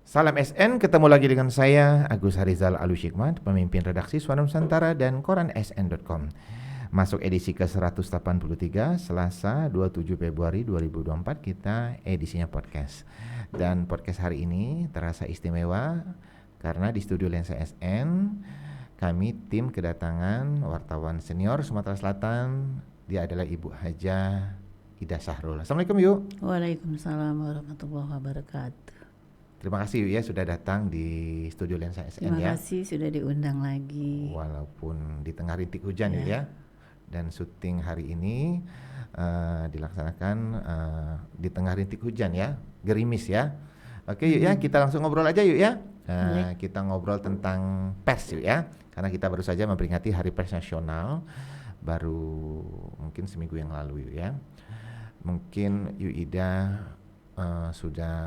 Salam SN, ketemu lagi dengan saya Agus Harizal Alusyikmat, pemimpin redaksi Suara Nusantara dan koran sn.com. Masuk edisi ke-183 Selasa 27 Februari 2024, kita edisinya podcast. Dan podcast hari ini terasa istimewa karena di studio Lensa SN kami tim kedatangan wartawan senior Sumatera Selatan. Dia adalah Ibu Hajah Ida Sahrul. Assalamualaikum Yuk. Waalaikumsalam warahmatullahi wabarakatuh. Terima kasih Yuk ya sudah datang di studio Lensa SN. Terima ya. kasih sudah diundang lagi. Walaupun di tengah rintik hujan ya. Dan syuting hari ini dilaksanakan di tengah rintik hujan ya, gerimis ya. Oke Yuk ya, kita langsung ngobrol aja Yuk ya. Kita ngobrol tentang pers Yuk ya, karena kita baru saja memperingati Hari Pers Nasional, baru mungkin seminggu yang lalu Yuk ya. Mungkin Yuk Ida sudah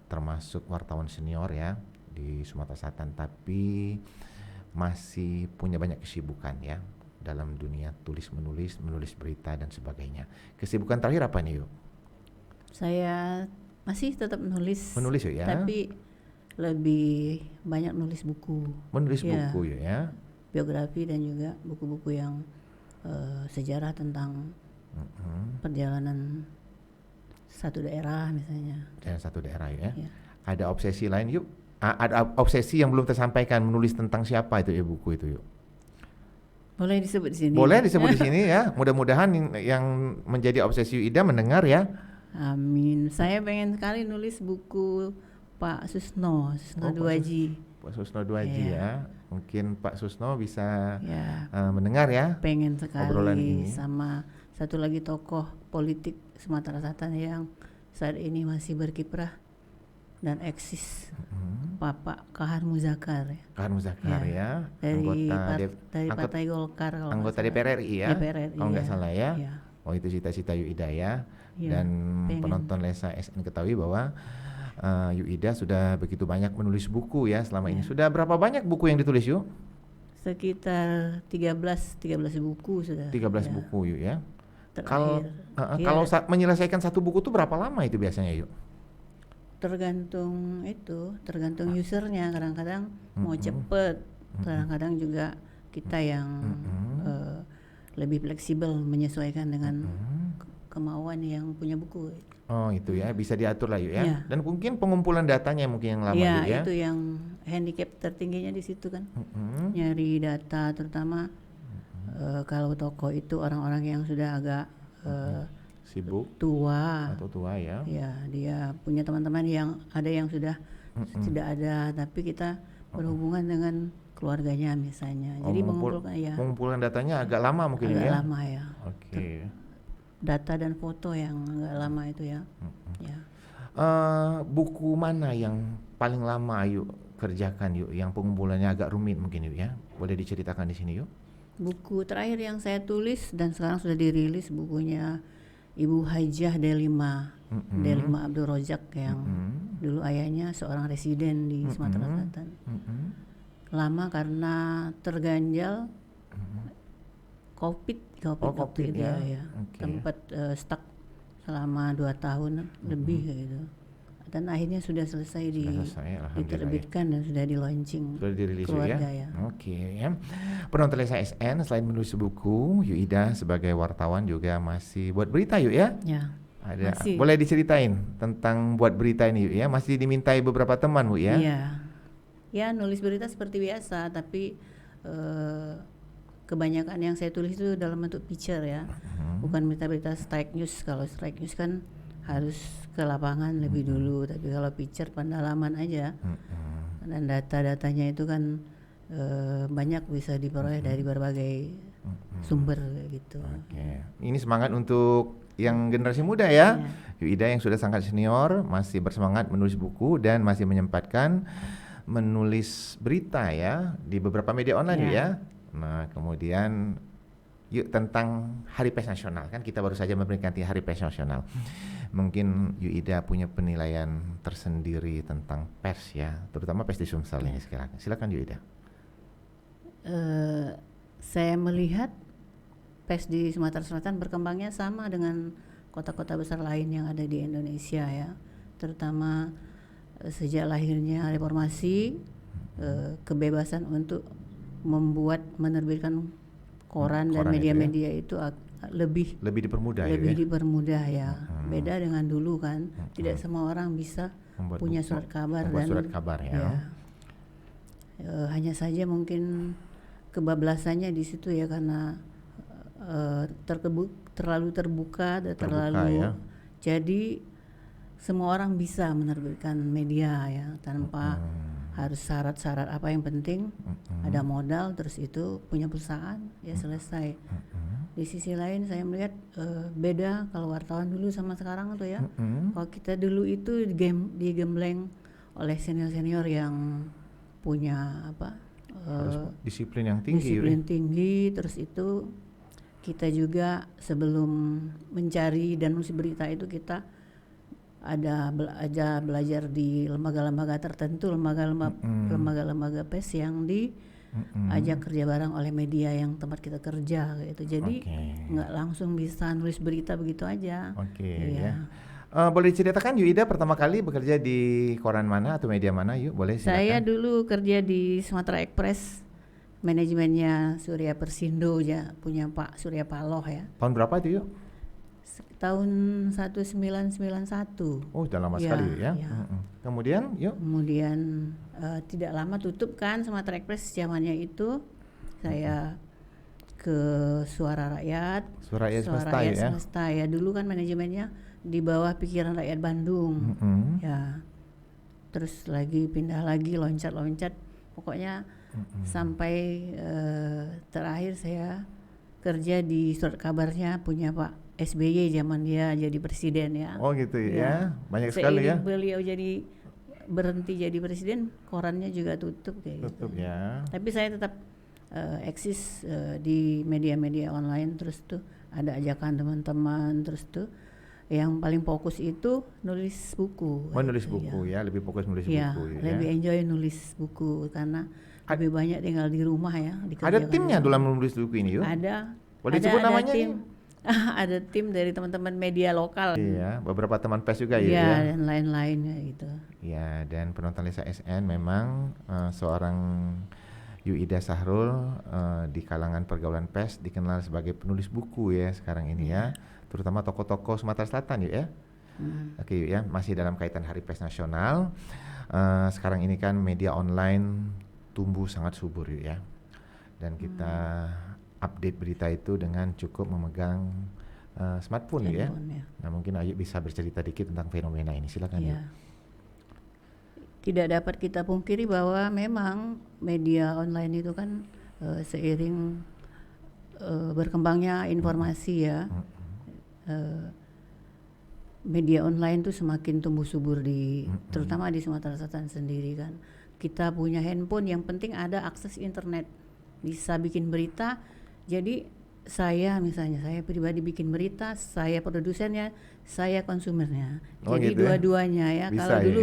termasuk wartawan senior ya di Sumatera Selatan, tapi masih punya banyak kesibukan ya dalam dunia menulis berita dan sebagainya. Kesibukan terakhir apa nih Yuk? Saya masih tetap menulis Yuk ya. Tapi lebih banyak nulis buku. Buku Yuk ya. Biografi dan juga buku-buku yang sejarah tentang perjalanan satu daerah misalnya. Dan satu daerah ya. Ada obsesi lain Yuk? Ada obsesi yang belum tersampaikan, menulis tentang siapa itu ya buku itu Yuk? Boleh disebut di sini. Boleh disebut di sini ya. Mudah-mudahan yang menjadi obsesi Yuk Ida mendengar ya. Amin. Saya pengen sekali nulis buku Pak Susno Duaji. Pak Susno Duaji ya. Mungkin Pak Susno bisa mendengar ya. Pengen sekali obrolan ini. Sama satu lagi tokoh politik Sumatera Selatan yang saat ini masih berkiprah dan eksis, Bapak Kahar Muzakar ya. Kahar Muzakar ya. Dari Partai Golkar, anggota DPR RI ya. DPR RI, kalau nggak salah ya. Oh itu cita-cita Yuk Ida ya. Dan penonton Lensa SN ketahui bahwa Yuk Ida sudah begitu banyak menulis buku ya selama ini. Sudah berapa banyak buku yang ditulis Yuk? Sekitar 13 buku sudah. 13 buku Yuk ya. Kalau menyelesaikan satu buku itu berapa lama itu biasanya Yuk? Tergantung usernya. Kadang-kadang mau cepet, kadang-kadang juga kita yang lebih fleksibel menyesuaikan dengan kemauan yang punya buku. Oh itu ya, bisa diatur lah Yuk ya. Dan mungkin pengumpulan datanya mungkin yang lama Yuk ya. Itu yang handicap tertingginya di situ kan. Nyari data terutama kalau toko itu orang-orang yang sudah agak sibuk, tua ya. Ya, dia punya teman-teman yang ada yang sudah tidak ada, tapi kita berhubungan dengan keluarganya misalnya. Jadi pengumpulan datanya agak lama mungkin agak ya. Lama ya. Oke. Data dan foto yang agak lama itu ya. Buku mana yang paling lama Yuk kerjakan Yuk, yang pengumpulannya agak rumit mungkin Yuk ya? Boleh diceritakan di sini Yuk? Buku terakhir yang saya tulis dan sekarang sudah dirilis bukunya Ibu Hajah Delima Abdul Rozak yang dulu ayahnya seorang residen di Sumatera Selatan. Lama karena terganjal COVID waktu itu ya. Tempat stuck selama 2 tahun lebih gitu. Dan akhirnya sudah selesai diterbitkan dan sudah di launching. Sudah dirilis keluarga ya. Oke ya. Penonton Lensa SN selain menulis buku, Yuk Ida sebagai wartawan juga masih buat berita Yuk ya. Ada. Masih. Boleh diceritain tentang buat berita ini Yuk ya. Masih dimintai beberapa teman Bu ya. Ya nulis berita seperti biasa, tapi kebanyakan yang saya tulis itu dalam bentuk picture ya. Bukan berita-berita strike news. Kalau strike news kan harus ke lapangan lebih dulu, tapi kalau picture pendalaman aja. Dan data-datanya itu kan banyak bisa diperoleh dari berbagai sumber gitu. Ini semangat untuk yang generasi muda ya. Yuk Ida yang sudah sangat senior masih bersemangat menulis buku dan masih menyempatkan menulis berita ya di beberapa media online ya. Nah, kemudian Yuk tentang Hari Pers Nasional, kan kita baru saja memperingati Hari Pers Nasional. Mungkin Yuk Ida punya penilaian tersendiri tentang pers ya, terutama pers di Sumsel ini sekarang. Silakan Yuk Ida. Saya melihat pers di Sumatera Selatan berkembangnya sama dengan kota-kota besar lain yang ada di Indonesia ya, terutama sejak lahirnya reformasi, kebebasan untuk menerbitkan koran dan Koran itu ya. media-media itu lebih dipermudah lebih ya. dipermudah ya. Beda dengan dulu kan, tidak semua orang bisa punya surat kabar membuat dan surat kabar ya. Hanya saja mungkin kebablasannya di situ ya, karena terlalu terbuka dan terlalu ya. jadi semua orang bisa menerbitkan media ya tanpa harus syarat-syarat apa, yang penting ada modal, terus itu punya perusahaan ya, selesai. Di sisi lain saya melihat beda kalau wartawan dulu sama sekarang tuh ya. Kalau kita dulu itu digembleng oleh senior-senior yang punya harus disiplin yang tinggi. Disiplin tinggi, terus itu kita juga sebelum mencari dan menulis berita itu kita ada belajar di lembaga-lembaga tertentu, lembaga-lembaga pers yang diajak kerja bareng oleh media yang tempat kita kerja gitu. Jadi nggak langsung bisa nulis berita begitu aja. Boleh diceritakan Yu Ida pertama kali bekerja di koran mana atau media mana, Yu? Boleh silakan. Saya dulu kerja di Sumatera Express, manajemennya Surya Persindo ya, punya Pak Surya Paloh ya. Tahun berapa itu, Yu? Tahun 1991. Oh, sudah lama sekali ya. Kemudian, Yuk. Kemudian tidak lama tutup kan Sumatera Express zamannya itu. Saya ke Suara Rakyat. Suara Rakyat Semesta ya. Dulu kan manajemennya di bawah Pikiran Rakyat Bandung. Ya. Terus lagi pindah lagi, loncat-loncat. Pokoknya sampai terakhir saya kerja di surat kabarnya punya Pak SBY zaman dia jadi presiden ya. Oh gitu ya. Banyak sekali ya. Beliau berhenti jadi presiden, korannya juga tutup kayak tutup gitu. Ya. Tapi saya tetap eksis di media-media online, terus tuh ada ajakan teman-teman, terus tuh yang paling fokus itu nulis buku. Nulis buku ya, lebih fokus nulis buku ya. Lebih enjoy nulis buku karena lebih banyak tinggal di rumah ya. Ada timnya dalam menulis buku ini, Yuk? Ada. Boleh disebut namanya tim. Ada tim dari teman-teman media lokal. Iya, beberapa teman pers juga ya. Iya, dan lain-lainnya gitu. Iya, dan penonton Lisa SN memang seorang Yu Ida Sahrul di kalangan pergaulan pers dikenal sebagai penulis buku ya sekarang ini ya, terutama tokoh-tokoh Sumatera Selatan ya. Oke Yu ya, masih dalam kaitan Hari Pers Nasional. Sekarang ini kan media online tumbuh sangat subur ya, dan kita update berita itu dengan cukup memegang smartphone ya. Nah mungkin Ayu bisa bercerita dikit tentang fenomena ini, silakan ya. Tidak dapat kita pungkiri bahwa memang media online itu kan seiring berkembangnya informasi ya, media online itu semakin tumbuh subur terutama di Sumatera Selatan sendiri kan. Kita punya handphone, yang penting ada akses internet, bisa bikin berita. Jadi saya pribadi bikin berita, saya produsennya, saya konsumernya. Jadi gitu dua-duanya ya. Bisa kalau dulu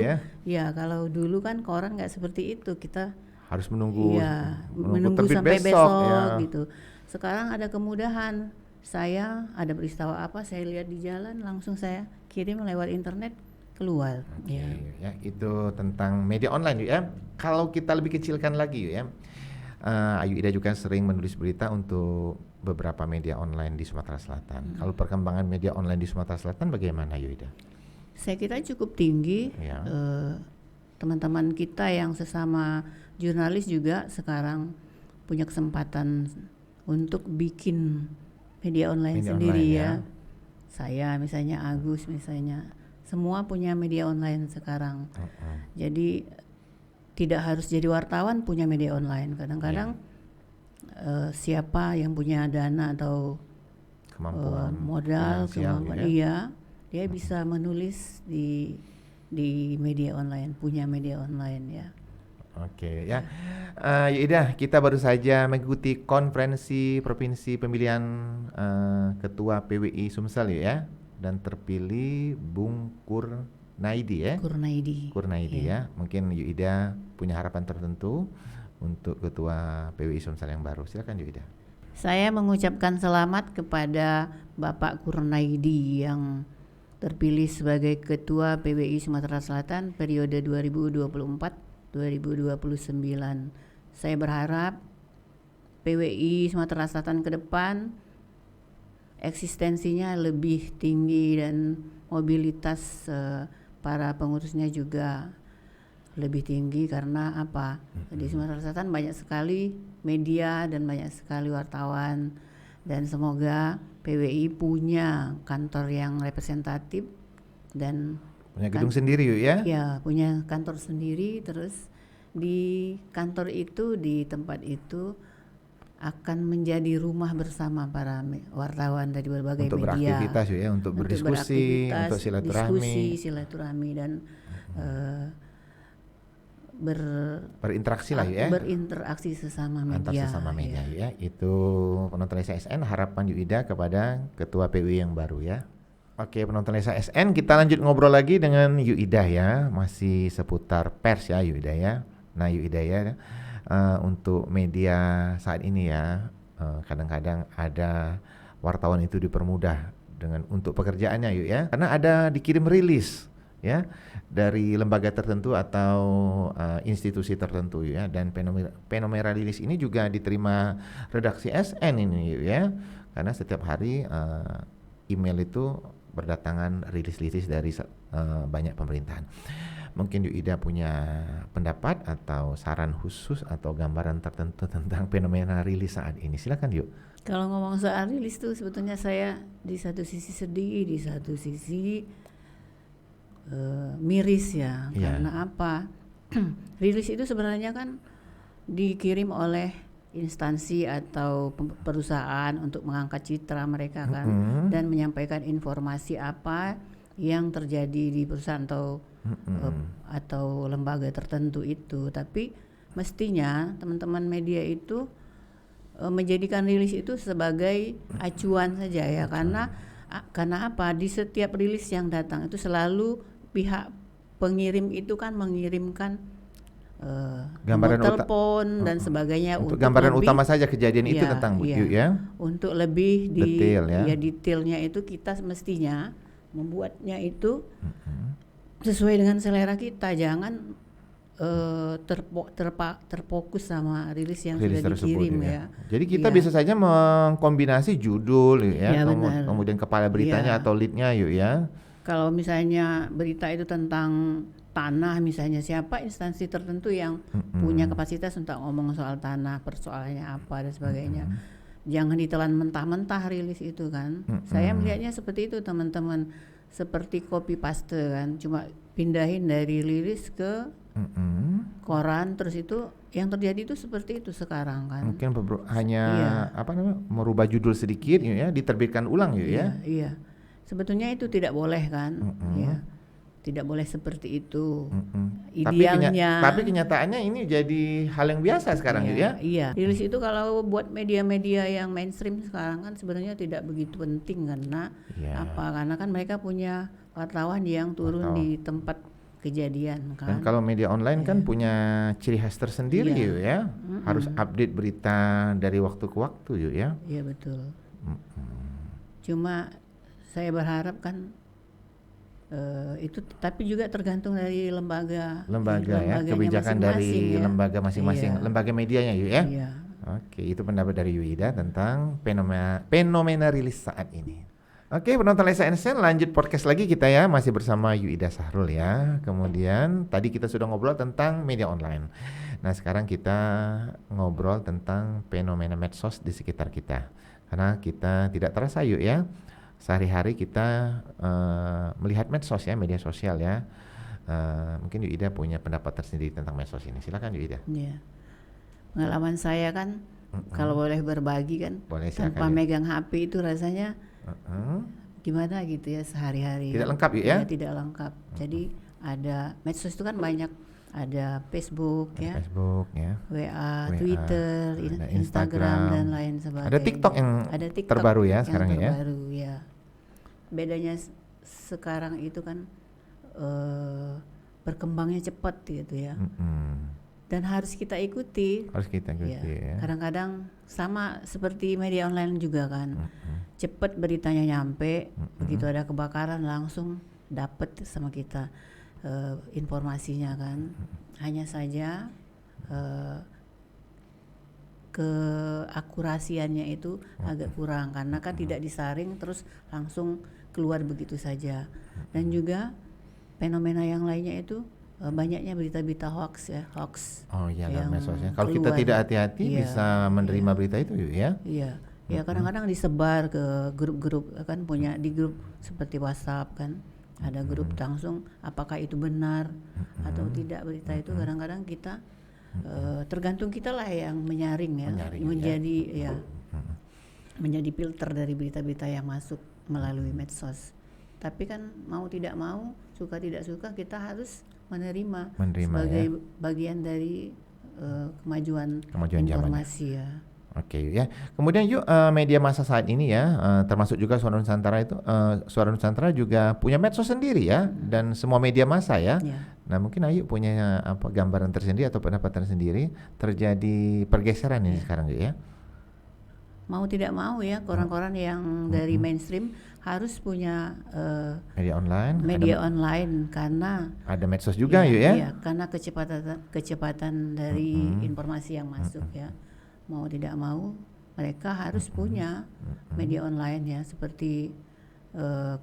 kalau dulu kan koran nggak seperti itu, kita harus menunggu sampai besok ya. gitu. Sekarang ada kemudahan, saya ada peristiwa apa, saya lihat di jalan langsung saya kirim lewat internet keluar. Ya, itu tentang media online ya. Kalau kita lebih kecilkan lagi ya. Ayu Ida juga sering menulis berita untuk beberapa media online di Sumatera Selatan. Kalau perkembangan media online di Sumatera Selatan bagaimana, Ayu Ida? Saya kira cukup tinggi. Teman-teman kita yang sesama jurnalis juga sekarang punya kesempatan untuk bikin media online sendiri ya. Saya misalnya, Agus misalnya, semua punya media online sekarang. Jadi tidak harus jadi wartawan punya media online. Kadang-kadang siapa yang punya dana atau kemampuan modal, kemampuan dia bisa menulis di media online, punya media online ya. Oke ya. Ida, kita baru saja mengikuti konferensi provinsi pemilihan ketua PWI Sumsel ya, dan terpilih Bung Kurnaidi ya. Kurnaidi ya. Mungkin Yu Ida punya harapan tertentu untuk ketua PWI Sumsel yang baru. Silakan Yu Ida. Saya mengucapkan selamat kepada Bapak Kurnaidi yang terpilih sebagai Ketua PWI Sumatera Selatan periode 2024-2029. Saya berharap PWI Sumatera Selatan ke depan eksistensinya lebih tinggi dan mobilitas para pengurusnya juga lebih tinggi. Karena apa? Di Sumatera Selatan banyak sekali media dan banyak sekali wartawan, dan semoga PWI punya kantor yang representatif dan Punya gedung sendiri yuk ya. ya punya kantor sendiri. Terus di kantor itu, di tempat itu akan menjadi rumah bersama para wartawan dari berbagai Untuk media beraktivitas ya, untuk berdiskusi, beraktivitas, untuk diskusi, silaturahmi, silaturahmi dan berinteraksi lah ya, berinteraksi sesama antar media. sesama media ya. Itu penonton Lesa SN, harapan Yuida kepada Ketua PWI yang baru ya. Oke penonton Lesa SN, kita lanjut ngobrol lagi dengan Yuida ya, masih seputar pers ya Yuida ya. Nah Yuida ya, untuk media saat ini ya, kadang-kadang ada wartawan itu dipermudah dengan untuk pekerjaannya yuk ya, karena ada dikirim rilis ya dari lembaga tertentu atau institusi tertentu ya, dan fenomena rilis ini juga diterima redaksi SN ini yuk ya, karena setiap hari email itu berdatangan rilis-rilis dari banyak pemerintahan. Mungkin Yuida punya pendapat atau saran khusus atau gambaran tertentu tentang fenomena rilis saat ini. Silakan yuk. Kalau ngomong soal rilis tuh sebetulnya saya di satu sisi sedih, di satu sisi miris ya. Karena apa? Rilis itu sebenarnya kan dikirim oleh instansi atau perusahaan untuk mengangkat citra mereka kan, dan menyampaikan informasi apa yang terjadi di perusahaan atau lembaga tertentu itu. Tapi mestinya teman-teman media itu menjadikan rilis itu sebagai acuan saja ya, karena apa, di setiap rilis yang datang itu selalu pihak pengirim itu kan mengirimkan gambaran nomor telepon dan sebagainya untuk gambaran lebih, utama saja kejadian itu tentang ya. Untuk lebih detail ya. Detailnya itu kita mestinya membuatnya itu sesuai dengan selera kita, jangan terfokus sama rilis yang sudah dikirim ya. Jadi kita bisa saja mengkombinasi judul ya, kemudian kepala beritanya atau leadnya yuk ya. Kalau misalnya berita itu tentang tanah misalnya, siapa instansi tertentu yang punya kapasitas untuk ngomong soal tanah, persoalannya apa dan sebagainya. Jangan ditelan mentah-mentah rilis itu kan. Saya melihatnya seperti itu teman-teman, seperti copy paste kan, cuma pindahin dari rilis ke koran, terus itu yang terjadi itu seperti itu sekarang kan. Mungkin hanya merubah judul sedikit ya, diterbitkan ulang ya. Iya. Sebetulnya itu tidak boleh kan. Ya. Tidak boleh seperti itu. Idealnya. Tapi kenyataannya ini jadi hal yang biasa sekarang ya. Iya. Rilis itu kalau buat media-media yang mainstream sekarang kan sebenarnya tidak begitu penting, karena karena kan mereka punya wartawan yang turun di tempat kejadian kan. Dan kalau media online kan punya ciri khas tersendiri ya. Harus update berita dari waktu ke waktu ya. Iya betul. Cuma saya berharap kan itu, tapi juga tergantung dari lembaga ya, kebijakan dari lembaga masing-masing, lembaga medianya ya. Iya. Oke, itu pendapat dari Yuida tentang fenomena rilis saat ini. Oke, penonton Lesa SN, lanjut podcast lagi kita ya, masih bersama Yuida Sahrul ya. Kemudian tadi kita sudah ngobrol tentang media online. Nah, sekarang kita ngobrol tentang fenomena medsos di sekitar kita. Karena kita tidak terasa yuk ya, sehari-hari kita melihat medsos ya, media sosial ya. Mungkin Yuida punya pendapat tersendiri tentang medsos ini. Silakan Yuida. Iya. Pengalaman saya kan, kalau boleh berbagi kan, tanpa megang HP itu rasanya gimana gitu ya sehari-hari. Tidak lengkap ya? Tidak lengkap. Jadi ada medsos itu kan banyak, ada Facebook ya, WA, Twitter, Instagram dan lain sebagainya. Ada TikTok yang terbaru ya sekarang ya. Terbaru ya. Bedanya sekarang itu kan berkembangnya cepat gitu ya. dan harus kita ikuti. Harus kita ikuti ya. Kadang-kadang sama seperti media online juga kan, cepat beritanya nyampe, begitu ada kebakaran langsung dapat sama kita informasinya kan. Hanya saja keakurasiannya itu agak kurang karena kan tidak disaring terus langsung keluar begitu saja. Dan juga fenomena yang lainnya itu banyaknya berita-berita hoax ya, hoax. Oh iya, dalam yang medsosnya. Kalau kita keluar. tidak hati-hati bisa menerima berita itu yuk ya. Iya. Ya kadang-kadang disebar ke grup-grup kan, punya di grup seperti WhatsApp kan. Ada grup langsung apakah itu benar atau tidak berita itu, kadang-kadang kita tergantung kita lah yang menyaring ya, menjadi ya menjadi filter dari berita-berita yang masuk melalui medsos. Tapi kan mau tidak mau, suka tidak suka, kita harus menerima sebagai bagian dari kemajuan informasi ya. Oke ya. Kemudian yuk media massa saat ini ya, termasuk juga Suara Nusantara itu, Suara Nusantara juga punya medsos sendiri ya, dan semua media massa ya. Nah mungkin Ayu punya apa gambaran tersendiri atau pendapat tersendiri terjadi pergeseran ini sekarang yuk ya. Mau tidak mau ya, koran-koran yang dari mainstream harus punya media online karena ada medsos juga yuk ya. Iya, karena kecepatan dari informasi yang masuk ya. Mau tidak mau mereka harus punya media online ya, seperti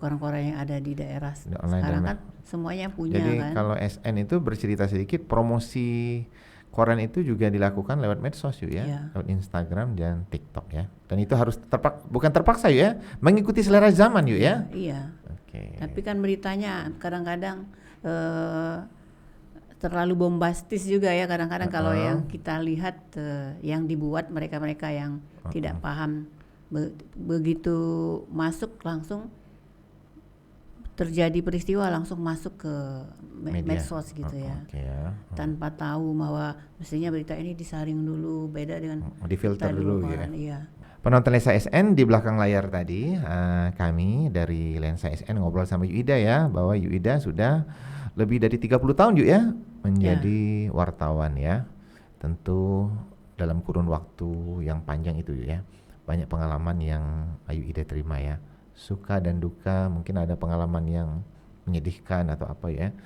koran-koran yang ada di daerah sekarang kan semuanya punya. Jadi kan. kalau SN itu bercerita sedikit, promosi koran itu juga dilakukan lewat medsos yuk ya, lewat Instagram dan TikTok ya. Dan itu harus bukan terpaksa yuk ya, mengikuti selera zaman yuk ya. Iya. Tapi kan beritanya kadang-kadang terlalu bombastis juga ya, kadang-kadang kalau yang kita lihat yang dibuat mereka-mereka yang tidak paham, begitu masuk langsung terjadi peristiwa langsung masuk ke medsos gitu ya. Tanpa tahu bahwa mestinya berita ini disaring dulu, beda dengan difilter dulu ya. Iya. Penonton Lensa SN di belakang layar tadi, kami dari Lensa SN ngobrol sama Yuida ya, bahwa Yuida sudah lebih dari 30 tahun yuk ya menjadi wartawan ya. Tentu dalam kurun waktu yang panjang itu yuk ya, banyak pengalaman yang Ayu Ida terima ya, suka dan duka. Mungkin ada pengalaman yang menyedihkan atau apa ya,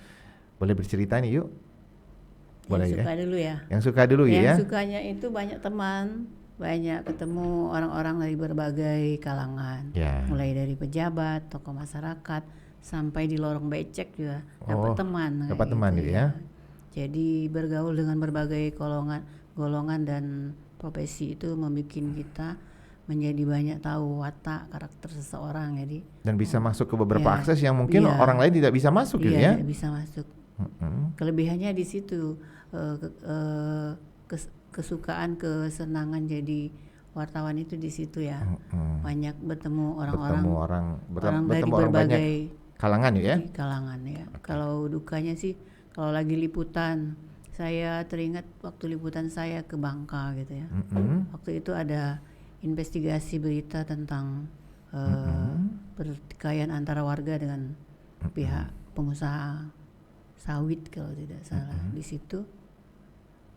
boleh bercerita nih yuk. Boleh yang suka dulu ya. Yang suka dulu ya. Yang sukanya itu banyak teman, banyak ketemu orang-orang dari berbagai kalangan, mulai dari pejabat, tokoh masyarakat, sampai di lorong becek juga dapat teman. Dapat teman gitu ya. Jadi bergaul dengan berbagai golongan dan profesi itu membuat kita menjadi banyak tahu watak karakter seseorang jadi. Dan bisa masuk ke beberapa akses yang mungkin orang lain tidak bisa masuk gitu ya. Tidak bisa masuk. Kelebihannya di situ, kesukaan, kesenangan jadi wartawan itu di situ ya. Banyak bertemu orang-orang dari berbagai kalangan ya. Kalangan ya. Kalau dukanya sih kalau lagi liputan, saya teringat waktu liputan saya ke Bangka gitu ya. Waktu itu ada investigasi berita tentang pertikaian antara warga dengan pihak pengusaha sawit kalau tidak salah. Di situ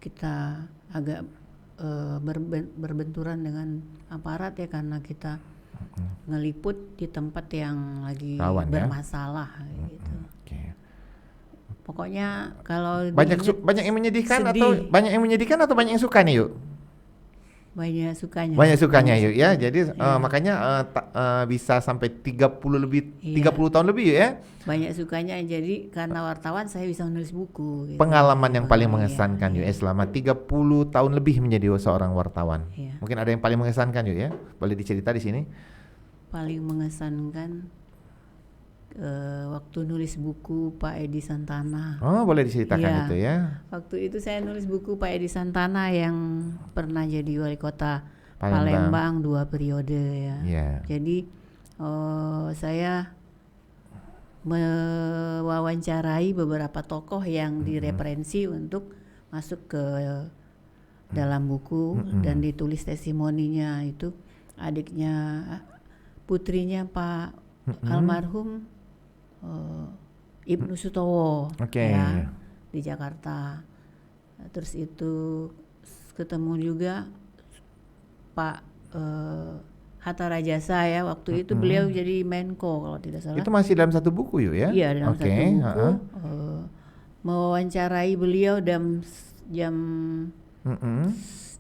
kita agak berbenturan dengan aparat ya, karena kita ngeliput di tempat yang lagi rawan, bermasalah gitu. Pokoknya kalau banyak yang menyedihkan sedih. Banyak yang banyak yang suka nih yuk. Banyak sukanya yuk ya. Jadi makanya bisa sampai 30 tahun lebih yuk ya. Banyak sukanya, jadi karena wartawan saya bisa menulis buku gitu. Pengalaman yang paling mengesankan yuk selama 30 tahun lebih menjadi seorang wartawan. Mungkin ada yang paling mengesankan yuk ya. Boleh dicerita di sini? Paling mengesankan waktu nulis buku Pak Edi Santana. Oh, boleh diceritakan itu ya. Waktu itu saya nulis buku Pak Edi Santana yang pernah jadi wali kota Palembang 2 periode ya. Jadi saya mewawancarai beberapa tokoh yang direferensi untuk masuk ke dalam buku dan ditulis testimoninya. Itu adiknya, putrinya Pak almarhum Ibnu Sutowo ya, di Jakarta. Terus itu ketemu juga Pak Hatta Rajasa ya, waktu itu beliau jadi Menko kalau tidak salah. Itu masih dalam satu buku yuk ya? Iya, dalam Oke, satu buku. ha-ha. Mewawancarai beliau jam Mm-mm.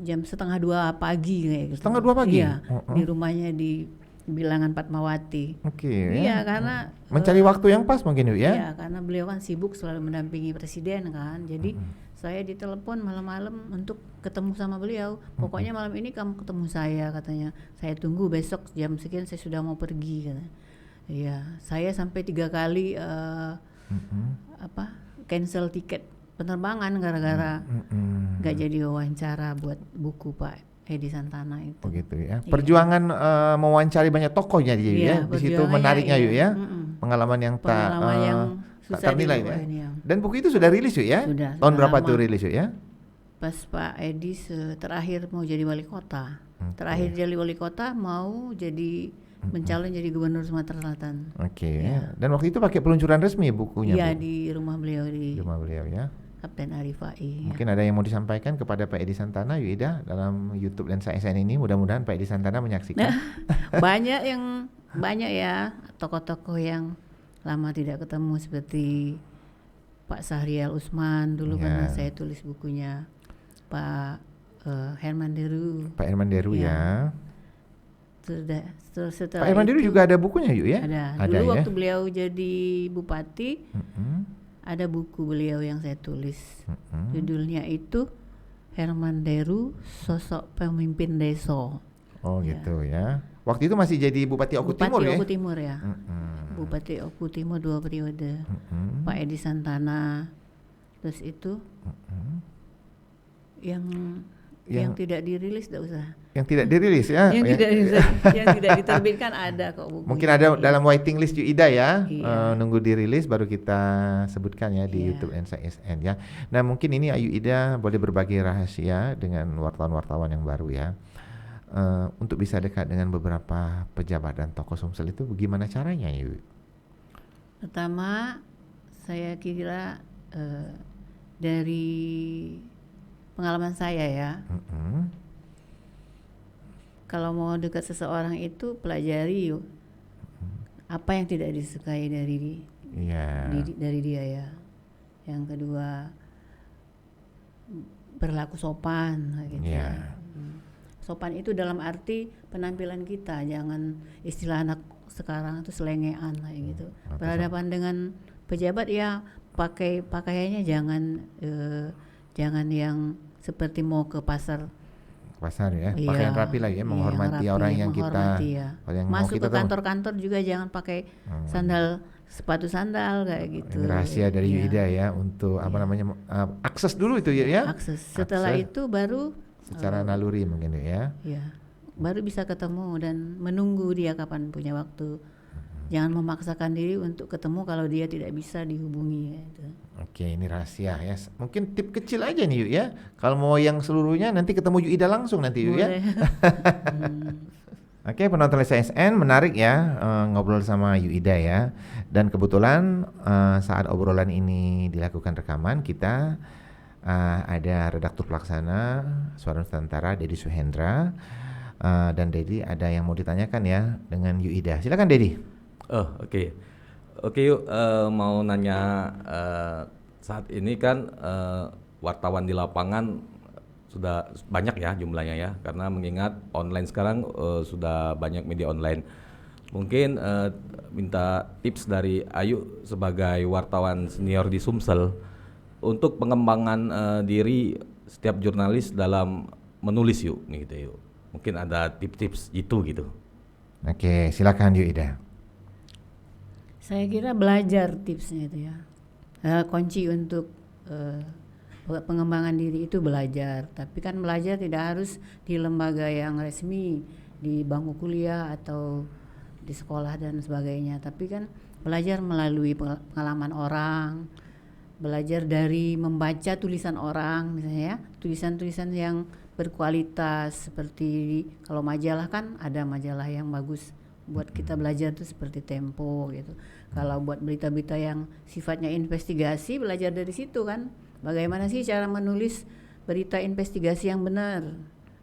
jam 1:30 pagi kayak gitu. 1:30 pagi? Iya, Oh. di rumahnya di Bilangan Fatmawati. Oke. Iya, karena mencari waktu yang pas mungkin yuk ya? iya, karena beliau kan sibuk selalu mendampingi presiden kan. Jadi saya ditelepon malam-malam untuk ketemu sama beliau. Pokoknya malam ini kamu ketemu saya katanya. Saya tunggu besok jam sekian, saya sudah mau pergi katanya. Iya, saya sampai 3 kali cancel tiket penerbangan gara-gara nggak jadi wawancara buat buku Pak Edi Santana itu. Oh gitu ya. Perjuangan mewawancari banyak tokohnya dia Iya, ya. Di situ perjuangannya menariknya iya. yuk ya. Pengalaman yang Pengalaman yang tak susah ternilai ya. dilupain, ya. Dan buku itu sudah rilis yuk ya? Sudah Tahun berapa lama. tuh rilis yuk ya? Pas Pak Edi terakhir mau jadi wali kota. Terakhir jadi wali kota mau jadi mencalon jadi gubernur Sumatera Selatan. Oke. Iya. Dan waktu itu pakai peluncuran resmi bukunya Iya, Bu? di rumah beliau di Rumah beliau ya. Kapten Arifai. Mungkin ada yang mau disampaikan kepada Pak Edi Santana yuk Ida dalam YouTube dan SN ini. Mudah-mudahan Pak Edi Santana menyaksikan. banyak ya tokoh-tokoh yang lama tidak ketemu seperti Pak Sahrial Usman dulu Ya. pernah saya tulis bukunya. Pak Herman Deru. Pak Herman Deru ya. Setelah Pak Herman Deru itu juga ada bukunya yuk ya? ada. Ada Dulu ya. waktu beliau jadi bupati Mm-mm. ada buku beliau yang saya tulis. Mm-mm. Judulnya itu Herman Deru, Sosok Pemimpin Desa. Oh gitu ya. Waktu itu masih jadi Bupati Oku Bupati Timur ya? Oku Timur ya. Mm-mm. Bupati Oku Timur 2 periode. Mm-mm. Pak Edi Santana. Terus itu yang tidak dirilis tidak usah. Yang tidak dirilis ya? Yang Oh, ya. tidak yang tidak diterbitkan ada kok buku. Mungkin ada dalam waiting list Ida ya. Iya. Nunggu dirilis baru kita sebutkan ya di Iya. YouTube NSN ya. Nah mungkin ini Ayu Ida boleh berbagi rahasia dengan wartawan-wartawan yang baru ya. Untuk bisa dekat dengan beberapa pejabat dan tokoh Sumsel itu bagaimana caranya Ayu? Pertama, saya kira dari pengalaman saya ya, Mm-mm. kalau mau dekat seseorang itu pelajari yuk apa yang tidak disukai Iya. dari dia ya. Yang kedua, berlaku sopan kayak gitu. Iya. Ya. Sopan itu dalam arti penampilan kita, jangan istilah anak sekarang itu selengean kayak gitu. Berhadapan dengan pejabat ya pakaiannya jangan yang seperti mau ke pasar. Pasar ya. Iya, Pakaian rapi lah ya, menghormati orang yang menghormati kita ya. yang mau Masuk kita ke tahu. kantor-kantor juga jangan pakai sepatu sandal kayak gitu. Ini rahasia dari Iya. Ida ya untuk apa Iya. namanya akses dulu itu ya. Akses. Setelah Akses. itu baru Secara naluri mungkin ya. ya baru bisa ketemu dan menunggu dia kapan punya waktu. Jangan memaksakan diri untuk ketemu kalau dia tidak bisa dihubungi gitu. Oke, ini rahasia ya. Mungkin tip kecil aja nih Yu ya. Kalau mau yang seluruhnya nanti ketemu Yu Ida langsung nanti Yu ya. Boleh. Oke, penonton SN menarik ya ngobrol sama Yu Ida ya. Dan kebetulan saat obrolan ini dilakukan rekaman kita ada redaktur pelaksana Suara Nusantara Dedi Suhendra dan Dedi ada yang mau ditanyakan ya dengan Yu Ida. Silakan Dedi. Oh oke yuk mau nanya saat ini kan wartawan di lapangan sudah banyak ya jumlahnya ya karena mengingat online sekarang sudah banyak media online. Mungkin minta tips dari Ayu sebagai wartawan senior di Sumsel untuk pengembangan diri setiap jurnalis dalam menulis yuk nih gitu yuk. Mungkin ada tips-tips gitu. Oke, silakan Yu Ida. Saya kira belajar tipsnya itu ya. Kunci untuk pengembangan diri itu belajar. Tapi kan belajar tidak harus di lembaga yang resmi, di bangku kuliah atau di sekolah dan sebagainya. Tapi kan belajar melalui pengalaman orang, belajar dari membaca tulisan orang misalnya ya, tulisan-tulisan yang berkualitas seperti kalau majalah kan ada majalah yang bagus buat kita belajar tuh seperti Tempo gitu. Kalau buat berita-berita yang sifatnya investigasi belajar dari situ kan Bagaimana sih cara menulis berita investigasi yang benar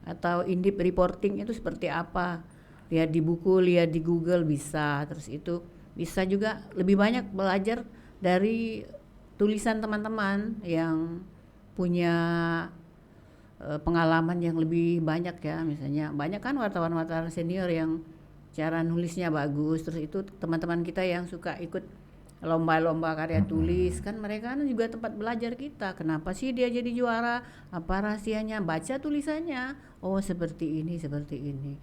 atau in-depth reporting itu seperti apa? Lihat di buku, lihat di Google bisa. Terus itu bisa juga lebih banyak belajar dari tulisan teman-teman yang punya pengalaman yang lebih banyak ya. Misalnya banyak kan wartawan-wartawan senior yang cara nulisnya bagus. Terus itu teman-teman kita yang suka ikut lomba-lomba karya tulis kan, mereka kan juga tempat belajar kita. Kenapa sih dia jadi juara? Apa rahasianya? Baca tulisannya. Oh seperti ini, seperti ini.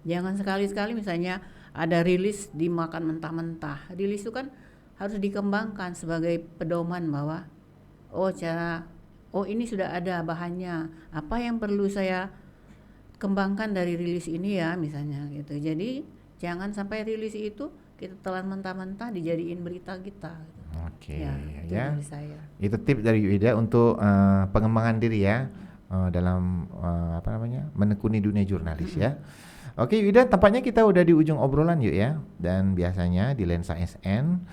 Jangan sekali-sekali misalnya ada rilis dimakan mentah-mentah. Rilis itu kan harus dikembangkan sebagai pedoman bahwa ini sudah ada bahannya. Apa yang perlu saya kembangkan dari rilis ini ya misalnya gitu. Jadi jangan sampai rilis itu kita telan mentah-mentah dijadiin berita kita. Oke, Itu ya. dari saya. Itu tips dari Yuida untuk pengembangan diri ya, dalam menekuni dunia jurnalis ya. Oke Yuida, tampaknya kita udah di ujung obrolan yuk ya. Dan biasanya di Lensa SN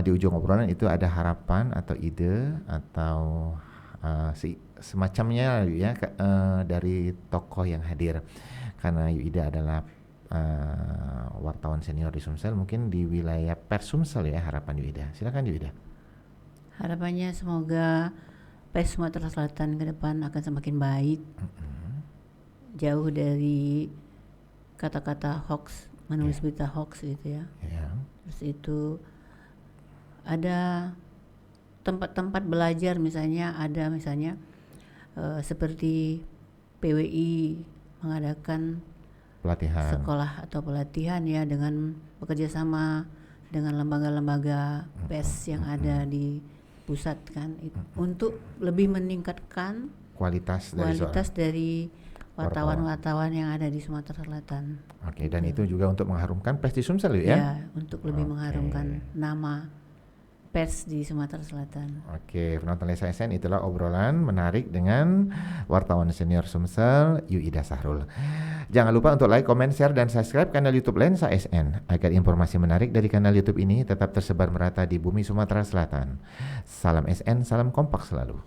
di ujung obrolan itu ada harapan atau ide atau semacamnya ya dari tokoh yang hadir. Karena Yuida adalah wartawan senior di Sumsel, mungkin di wilayah Pers Sumsel ya, harapan Yuida. Silakan Yuida. Harapannya semoga Pers Sumatera Selatan ke depan akan semakin baik. Jauh dari kata-kata hoax, menulis berita hoax gitu ya. Terus itu ada tempat-tempat belajar misalnya seperti PWI mengadakan Pelatihan. sekolah atau pelatihan ya dengan bekerja sama dengan lembaga-lembaga PES yang ada di pusat kan untuk lebih meningkatkan kualitas dari wartawan-wartawan yang ada di Sumatera Selatan. Oke, dan itu juga untuk mengharumkan Pers di Sumsel ya? Ya, untuk lebih mengharumkan nama pers di Sumatera Selatan. Oke, penonton Lensa SN, itulah obrolan menarik dengan wartawan senior Sumsel, Yuida Sahrul. Jangan lupa untuk like, comment, share, dan subscribe kanal YouTube Lensa SN agar informasi menarik dari kanal YouTube ini tetap tersebar merata di bumi Sumatera Selatan. Salam SN, salam kompak selalu.